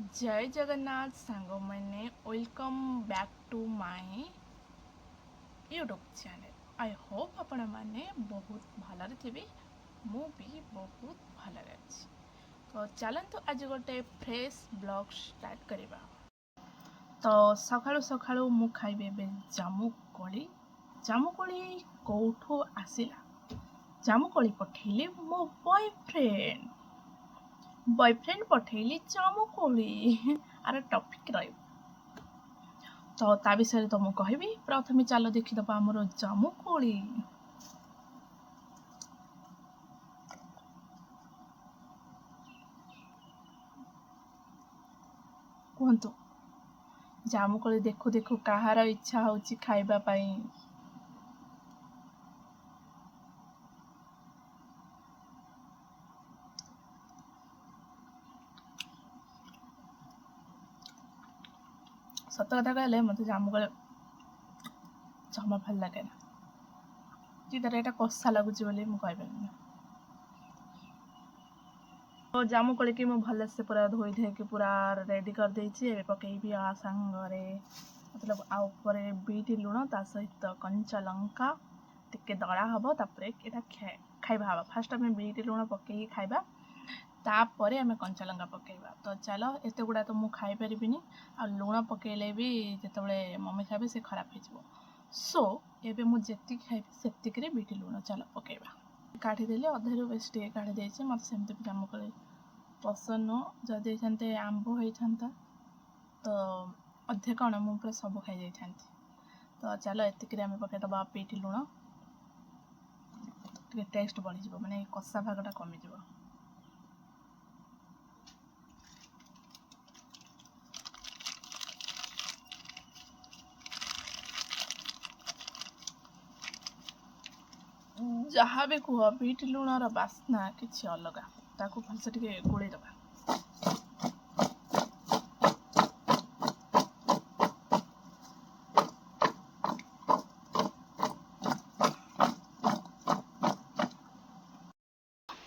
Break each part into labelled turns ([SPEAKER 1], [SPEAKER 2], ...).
[SPEAKER 1] जय जगन्नाथ सांग मैंने welcome back to my YouTube channel. I hope आपण मैंने बहुत भलरे थे मु भी बहुत भलरे अच्छी। तो चलतु आज गोटे फ्रेश ब्लॉग स्टार्ट करवा। तो सकाळु सकाळु मु खाइबे बे जामुकोली। जामुकोली कोठो आसिला? जामुकोली पठेले मो बॉयफ्रेंड पठेली जामुकोली आर टॉपिक रही। तो ता विषय तो मुझे कहबी। प्रथमे चलो देखीदबा आमर जामुकोली। कहतु जामुकोली देखु देखु कहार इच्छा होची खाइबा पाई। सत कथा कहले मत जामुकोली जमा भल लगे ना। कि तार एटा कषा लगुच बोली मु कहबेनी। तो जामुकोली की मुझे भलसे पूरा धोई धोई पूरा रेडी कर देछि। एबे पकेबी आ संगरे मतलब आ ऊपर बीट लुण ता सहित कंचा लंका टिके दड़ा हबो। तापरे एटा खाइबा हबा। फास्ट आम बीट लुण पकई खाइबा, तापर आम कंचा लंका पकेबा। तो चलो एते गुड़ा तो मुझे खाई परिबिनी आ लुण पकेले भी जेतबेले मम्मी खाइबे से खराब हो। सो एबे मु जेति खाइबी सेतिक रे बीट लुण चलो पकेबा। काढ़ी देले अधेरु बेस्ट काढ़ी देछि। मत सेमते जामुकोली पसंद नो। जदि सेमते आंब होइथांता तो अधे कण मु पूरा सब खाई जाइथांती। तो चलो एतिक रे आम पकेदबा बीट लुण। टिके टेस्ट बढ़ी जिवो, माने कषा भागटा कमी जिवो। जहाँ भी कह बीट लुणर बास्ना किसी अलग ताकू भलसे टिके गोड़े दबा।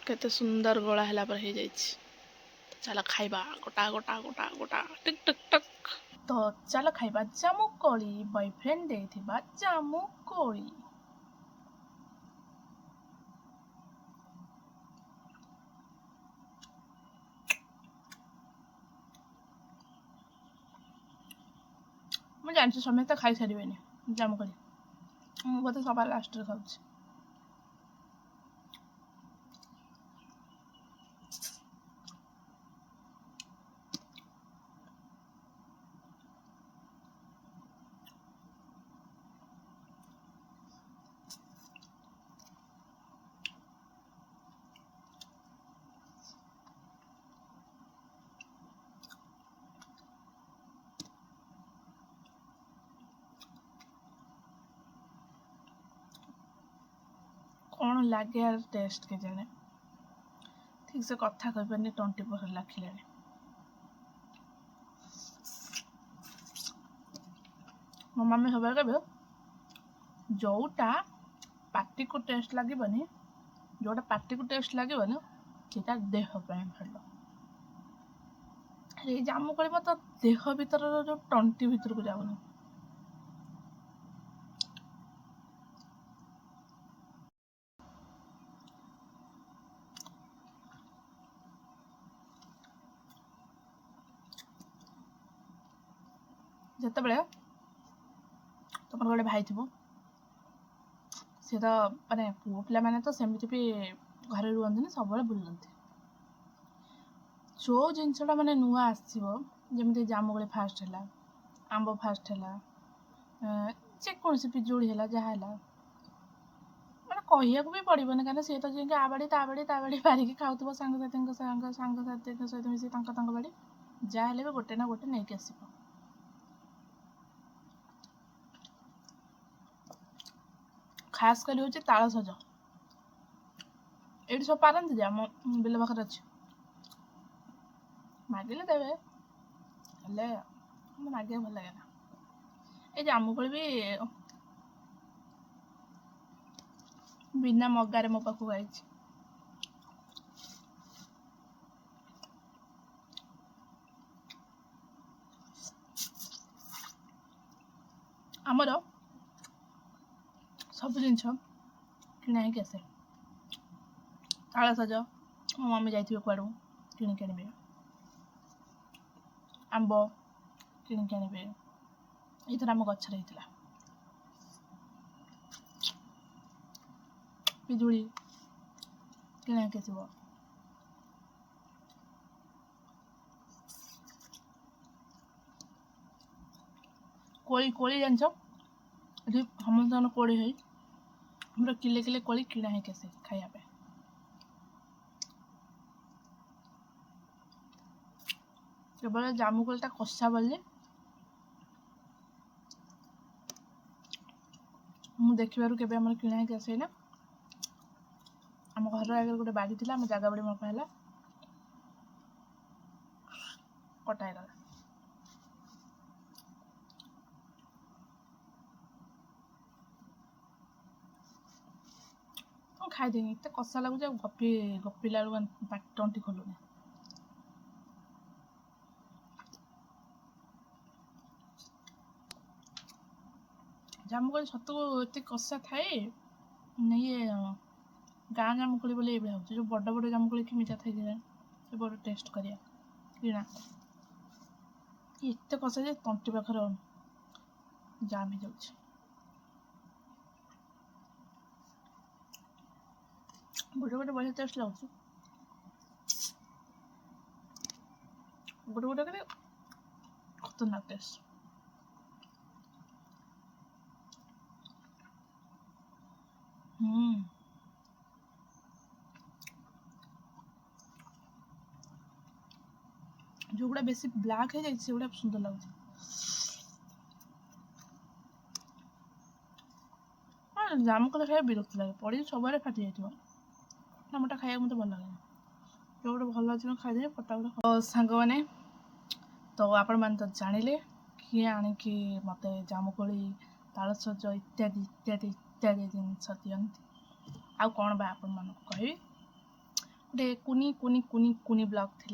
[SPEAKER 1] केते सुंदर गोला हैला पर हो जाइछि। चलो खाइबा गोटा गोटा गोटा गोटा टिक टिक टक। तो चलो खाइबा जामुकोली। बॉयफ्रेंड देथिबा जामुकोली। ମୁଁ ଜାଣିଛି ସମସ୍ତେ ଖାଇସାରିବେନି ଜାମୁକୋଳି। ମୁଁ ବୋଧେ ସବା ଲାଷ୍ଟରେ ଖାଉଛି। कौन लगे यार टेस्ट के जाने ठीक से कथा कहपारे टंटी पर लाखिले। मो मम्मी सब कह जोटा पार्टी को टेस्ट लगे जोटा पार्टी को टेस्ट लगे सीटा देह भल। ये जामुकोली मत देह भीतर जो टंटी भीतर को जाऊनी। जिते बड़े तुम गोटे भाई थी सी तो माने पुओ पिला माने तो सेमती भी घर रुहत सब बुलती। जो जिनसा माने नुआ आसमी जामुकोली फास्ट है, आंब फास्ट है, जेकोसी पिजुड़ी है जहाँ माने कहया भी पड़ोनी कहीं सी तो जी आबाड़ी ताबाड़ी पारिकी खाऊ सांगसाथी सहित मिसी बाड़ी जहाँ भी गोटे ना गोटे नहीं आस। खास कर हूँ ताल सज ये सब पारती आम बिल पाखे अच्छे मागिले देवे हेले मागे भल लगे ना। ये जामुकोली भी बिना मगारे मो पाखु आई। ଆମର ସବୁ ଜିନିଷ କିଣା ହେଇକି ଆସେ। ତାଳସଜ ମୋ ମମି ଯାଇଥିବେ କୁଆଡ଼ୁ କିଣିକି ଆଣିବେ, ଆମ୍ବ କିଣିକି ଆଣିବେ, ଏଇଥର ଆମ ଗଛରେ ହେଇଥିଲା। ପିଜୁଳି କିଣା ହେଇକି ଆସିବ। କୋଳି ଜାଣିଛ, ଏଠି ସମସ୍ତଙ୍କର କୋଳି ହେଇ ଆମର କିଲେ କିଲେ କୋଳି କିଣା ହେଇକି ଆସେ ଖାଇବା ପାଇଁ। କେବଳ ଜାମୁକୋଳିଟା କଷା ବୋଲି ମୁଁ ଦେଖିବାରୁ କେବେ ଆମର କିଣା ହେଇକି ଆସେ ନା। ଆମ ଘର ଆଗରେ ଗୋଟେ ବାଡ଼ି ଥିଲା, ଆମ ଜାଗା ବାଡ଼ି ମପା ହେଲା, କଟା ହେଇଗଲା। ମୁଁ ଖାଇଦେବି, ଏତେ କଷା ଲାଗୁଛି ଆଉ ଗପିଲା ବେଳକୁ ପାଟି ତଣ୍ଟି ଖୋଲୁନି। ଜାମୁକୋଳି ସତକୁ ଏତେ କଷା ଥାଏ। ଇଏ ଗାଁ ଜାମୁକୋଳି ବୋଲି ଏବେ ହେଉଛି, ଯେଉଁ ବଡ଼ ବଡ଼ ଜାମୁକୋଳି କି ମିଠା ଥାଇଥାଏ, ସେ ବଡ଼ ଟେଷ୍ଟ କରିବା କିଣା ଏତେ କଷା ଯେ ତଣ୍ଟି ପାଖରେ ଜାମ୍ ହେଇଯାଉଛି। ଗୋଟେ ଗୋଟେ ବଢ଼ିଆ ଟେଷ୍ଟ ଲାଗୁଛି, ଗୋଟେ ଗୋଟେ କରି ଖତରନାକ ଟେଷ୍ଟ। ଯେଉଁଗୁଡ଼ା ବେଶୀ ବ୍ଲାକ୍ ହେଇଯାଇଛି ସେଗୁଡ଼ା ସୁନ୍ଦର ଲାଗୁଛି। ଜାମୁକୋଳି ଖାଇବା ବିରକ୍ତି ଲାଗେ, ପଡ଼ିକି ସବୁଆଡ଼େ ଫାଟି ଯାଇଥିବ। ଆମଟା ଖାଇବାକୁ ମୋତେ ଭଲ ଲାଗେନି, ଯେଉଁଗୁଡ଼ା ଭଲ ଅଛି ଖାଇଦେବେ ଫଟାଫଟ। ସାଙ୍ଗମାନେ, ତ ଆପଣମାନେ ତ ଜାଣିଲେ କିଏ ଆଣିକି ମୋତେ ଜାମୁକୋଳି, ତାଳସଜ ଇତ୍ୟାଦି ଇତ୍ୟାଦି ଇତ୍ୟାଦି ଜିନିଷ ଦିଅନ୍ତି। ଆଉ କ'ଣ ବା ଆପଣମାନଙ୍କୁ କହିବି, ଗୋଟେ କୁନି ବ୍ଲଗ୍ ଥିଲା।